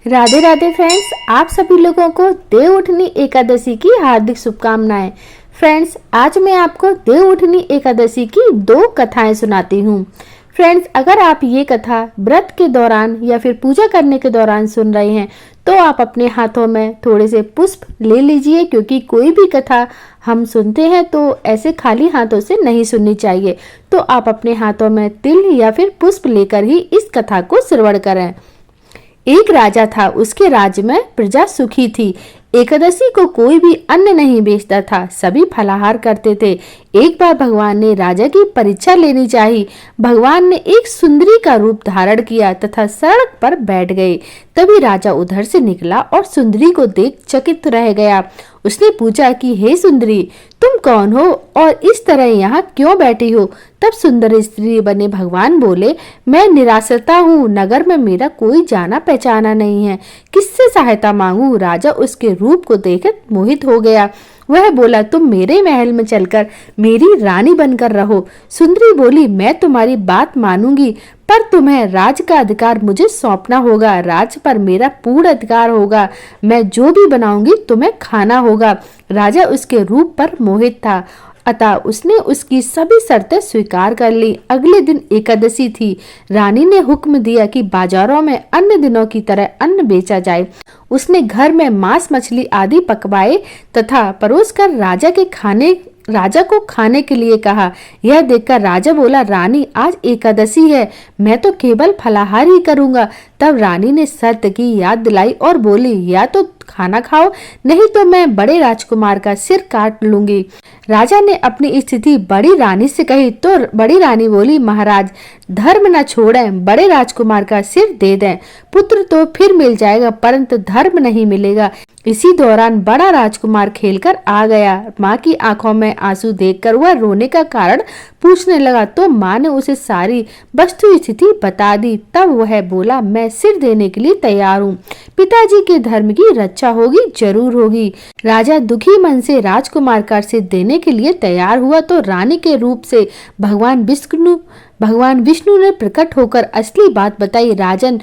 Radhe Radhe friends, आप सभी लोगों को देवउठनी एकादशी की हार्दिक शुभकामनाएं। फ्रेंड्स, आज मैं आपको देवउठनी एकादशी की 2 कथाएं सुनाती हूँ। फ्रेंड्स, अगर आप ये कथा व्रत के दौरान या फिर पूजा करने के दौरान सुन रहे हैं तो आप अपने हाथों में थोड़े से पुष्प ले लीजिए, क्योंकि कोई भी कथा हम सुनते हैं तो ऐसे खाली हाथों से नहीं सुननी चाहिए। तो आप अपने हाथों में तिल या फिर पुष्प लेकर ही इस कथा को श्रवण करें। एक राजा था, उसके राज्य में प्रजा सुखी थी। एकादशी को कोई भी अन्न नहीं बेचता था, सभी फलाहार करते थे। एक बार भगवान ने राजा की परीक्षा लेनी चाहिए। भगवान ने एक सुंदरी का रूप धारण किया तथा सड़क पर बैठ गए। तभी राजा उधर से निकला और सुंदरी को देख चकित रह गया। उसने पूछा कि हे सुंदरी, तुम कौन हो और इस तरह यहाँ क्यों बैठी हो? तब सुंदर स्त्री बने भगवान बोले, मैं निराश्रिता हूँ, नगर में मेरा कोई जाना पहचाना नहीं है, किससे सहायता मांगू? राजा उसके रूप को देखकर मोहित हो गया। वह बोला, तुम मेरे महल में चलकर मेरी रानी बनकर रहो। सुंदरी बोली, मैं तुम्हारी बात मानूंगी, पर तुम्हें राज का अधिकार मुझे सौंपना होगा। राज पर मेरा पूर्ण अधिकार होगा। मैं जो भी बनाऊंगी तुम्हें खाना होगा। राजा उसके रूप पर मोहित था, अतः उसने उसकी सभी शर्तें स्वीकार कर ली। अगले दिन एकादशी थी। रानी ने हुक्म दिया कि बाजारों में अन्य दिनों की तरह अन्न बेचा जाए। उसने घर में मांस मछली आदि पकवाए तथा परोसकर राजा को खाने के लिए कहा। यह देखकर राजा बोला, रानी आज एकादशी है, मैं तो केवल फलाहार ही करूंगा। तब रानी ने शर्त की याद दिलाई और बोली, या तो खाना खाओ, नहीं तो मैं बड़े राजकुमार का सिर काट लूंगी। राजा ने अपनी स्थिति बड़ी रानी से कही तो बड़ी रानी बोली, महाराज धर्म न छोड़ें, बड़े राजकुमार का सिर दे दें। पुत्र तो फिर मिल जाएगा, परंतु धर्म नहीं मिलेगा। इसी दौरान बड़ा राजकुमार खेलकर आ गया। माँ की आंखों में आंसू देखकर वह रोने का कारण पूछने लगा तो माँ ने उसे सारी वस्तु स्थिति बता दी। तब वह बोला, मैं सिर देने के लिए तैयार हूँ, पिताजी के धर्म की रक्षा होगी, जरूर होगी। राजा दुखी मन से राजकुमार का सिर देने के लिए तैयार हुआ तो रानी के रूप से भगवान विष्णु ने प्रकट होकर असली बात बताई। राजन,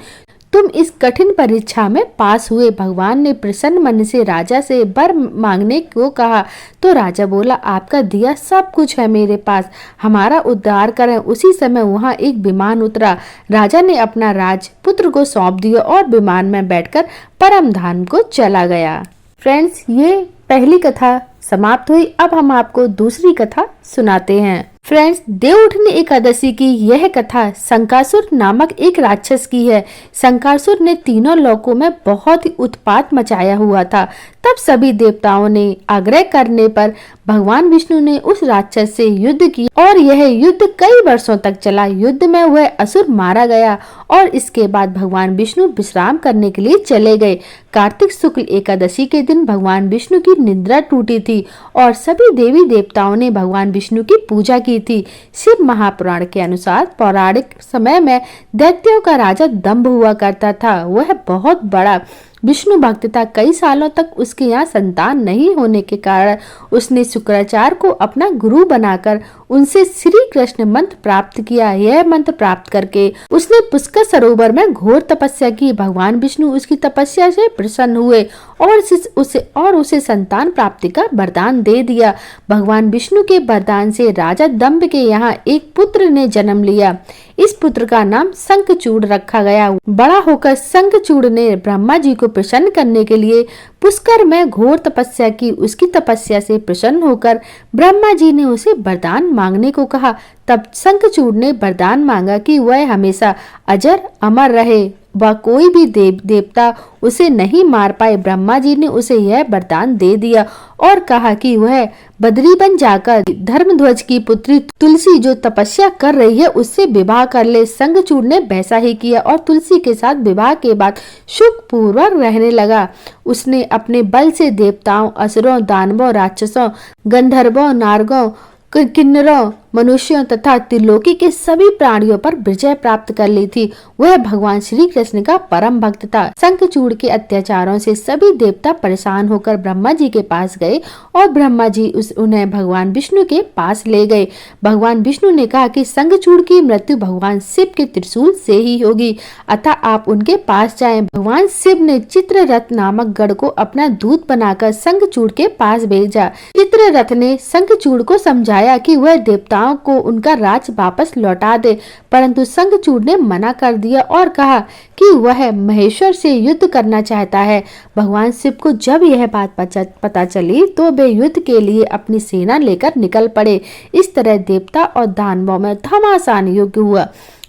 तुम इस कठिन परीक्षा में पास हुए। भगवान ने प्रसन्न मन से राजा से वर मांगने को कहा तो राजा बोला, आपका दिया सब कुछ है मेरे पास, हमारा उद्धार करें। उसी समय वहां एक विमान उतरा। राजा ने अपना राज पुत्र को सौंप दिया और विमान में बैठकर परम धाम को चला गया। फ्रेंड्स, ये पहली कथा समाप्त हुई। अब हम आपको दूसरी कथा सुनाते हैं। फ्रेंड्स, देवउठनी एकादशी की यह कथा शंकासुर नामक एक राक्षस की है। शंकासुर ने तीनों लोकों में बहुत ही उत्पात मचाया हुआ था। तब सभी देवताओं ने आग्रह करने पर भगवान विष्णु ने उस राक्षस से युद्ध किया और यह युद्ध कई वर्षों तक चला। युद्ध में वह असुर मारा गया और इसके बाद भगवान विष्णु विश्राम करने के लिए चले गए। कार्तिक शुक्ल एकादशी के दिन भगवान विष्णु की निद्रा टूटी थी और सभी देवी देवताओं ने भगवान विष्णु की पूजा की थी। शिव महापुराण के अनुसार पौराणिक समय में दैत्यों का राजा दंभ हुआ करता था। वह बहुत बड़ा विष्णु भक्त था। कई सालों तक उसके यहाँ संतान नहीं होने के कारण उसने शुक्राचार्य को अपना गुरु बनाकर उनसे श्री कृष्ण मंत्र प्राप्त किया। यह मंत्र प्राप्त करके उसने पुष्कर सरोवर में घोर तपस्या की। भगवान विष्णु उसकी तपस्या से प्रसन्न हुए और उसे संतान प्राप्ति का वरदान दे दिया। भगवान विष्णु के वरदान से राजा दंभ के यहाँ एक पुत्र ने जन्म लिया। इस पुत्र का नाम शंखचूड़ रखा गया। बड़ा होकर शंखचूड़ ने ब्रह्मा जी को प्रसन्न करने के लिए पुष्कर में घोर तपस्या की। उसकी तपस्या से प्रसन्न होकर ब्रह्मा जी ने उसे वरदान मांगने को कहा। तब शंखचूड़ ने वरदान मांगा कि वह हमेशा अजर अमर रहे, वह कोई भी देवता उसे नहीं मार पाए। ब्रह्मा जी ने उसे यह वरदान दे दिया और कहा कि वह बद्री बन जाकर धर्मध्वज की पुत्री तुलसी जो तपस्या कर रही है उससे विवाह कर ले। शंखचूड़ ने वैसा ही किया और तुलसी के साथ विवाह के बाद सुख पूर्वक रहने लगा। उसने अपने बल से देवताओं, असुरों, दानवों, राक्षसों, गंधर्वों, नारगों, किन्नरों मनुष्यों तथा त्रिलोकी के सभी प्राणियों पर विजय प्राप्त कर ली थी। वह भगवान श्री कृष्ण का परम भक्त था। शंखचूड़ के अत्याचारों से सभी देवता परेशान होकर ब्रह्मा जी के पास गए और ब्रह्मा जी उन्हें भगवान विष्णु के पास ले गए। भगवान विष्णु ने कहा कि शंखचूड़ की मृत्यु भगवान शिव के त्रिशूल से ही होगी, अतः आप उनके पास जाएं। भगवान शिव ने चित्ररथ नामक गढ़ को अपना दूत बनाकर शंखचूड़ के पास भेजा। चित्ररथ ने शंखचूड़ को समझाया कि वह देवताओं को उनका राज वापस लौटा दे, परंतु शंखचूड़ ने मना कर दिया और कहा कि वह महेश्वर से युद्ध करना चाहता है। भगवान शिव को जब यह बात पता चली तो वे युद्ध के लिए अपनी सेना लेकर निकल पड़े। इस तरह देवता और दानवों में घमासान युद्ध हुआ,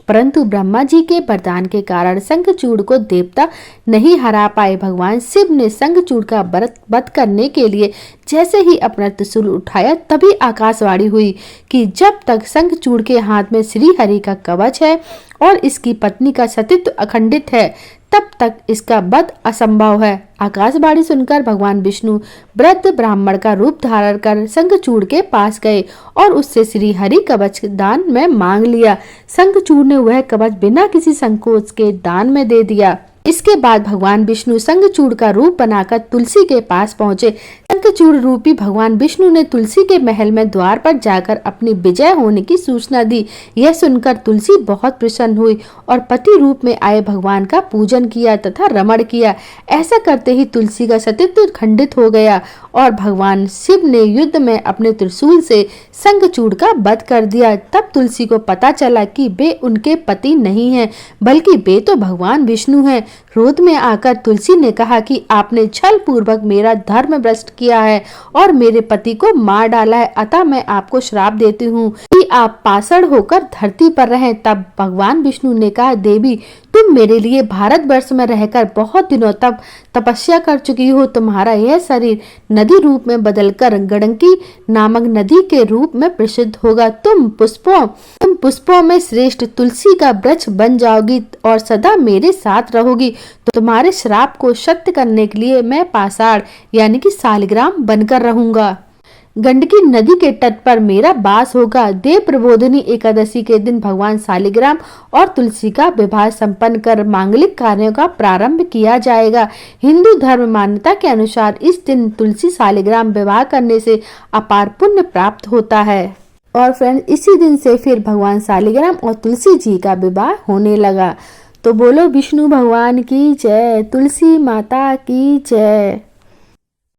परंतु ब्रह्मा जी के वरदान के कारण शंखचूड़ को देवता नहीं हरा पाए। भगवान शिव ने शंखचूड़ का वध करने के लिए जैसे ही अपना त्रिशूल उठाया तभी आकाशवाणी हुई कि जब तक शंखचूड़ के हाथ में श्री हरि का कवच है और इसकी पत्नी का सतीत्व अखंडित है, तब तक इसका वध असंभव है। आकाशवाणी सुनकर भगवान विष्णु वृद्ध ब्राह्मण का रूप धारण कर शंखचूड़ के पास गए और उससे श्री हरि कवच दान में मांग लिया। शंखचूड़ ने वह कवच बिना किसी संकोच के दान में दे दिया। इसके बाद भगवान विष्णु शंखचूड़ का रूप बनाकर तुलसी के पास पहुंचे। शंखचूड़ रूपी भगवान विष्णु ने तुलसी के महल में द्वार पर जाकर अपनी विजय होने की सूचना दी। यह सुनकर तुलसी बहुत प्रसन्न हुई और पति रूप में आए भगवान का पूजन किया तथा रमण किया। ऐसा करते ही तुलसी का सतीत्व खंडित हो गया और भगवान शिव ने युद्ध में अपने त्रिशूल से शंखचूड़ का वध कर दिया। तब तुलसी को पता चला कि वे उनके पति नहीं हैं, बल्कि वे तो भगवान विष्णु हैं। क्रोध में आकर तुलसी ने कहा कि आपने छल पूर्वक मेरा धर्म भ्रष्ट किया है और मेरे पति को मार डाला है, अतः मैं आपको श्राप देती हूँ कि आप पाषाण होकर धरती पर रहें। तब भगवान विष्णु ने कहा, देवी तुम मेरे लिए भारतवर्ष में रहकर बहुत दिनों तक तपस्या कर चुकी हो। तुम्हारा यह शरीर नदी रूप में बदलकर गंडकी नामक नदी के रूप में प्रसिद्ध होगा। तुम पुष्पों में श्रेष्ठ तुलसी का वृक्ष बन जाओगी और सदा मेरे साथ रहोगी। तो तुम्हारे श्राप को सत्य करने के लिए मैं पाषाण यानी कि शालिग्राम बनकर रहूंगा। गंडकी नदी के तट पर मेरा वास होगा। देव प्रबोधिनी एकादशी के दिन भगवान शालिग्राम और तुलसी का विवाह संपन्न कर मांगलिक कार्यों का प्रारंभ किया जाएगा। हिंदू धर्म मान्यता के अनुसार इस दिन तुलसी शालिग्राम विवाह करने से अपार पुण्य प्राप्त होता है। और फ्रेंड्स, इसी दिन से फिर भगवान शालिग्राम और तुलसी जी का विवाह होने लगा। तो बोलो विष्णु भगवान की जय, तुलसी माता की जय।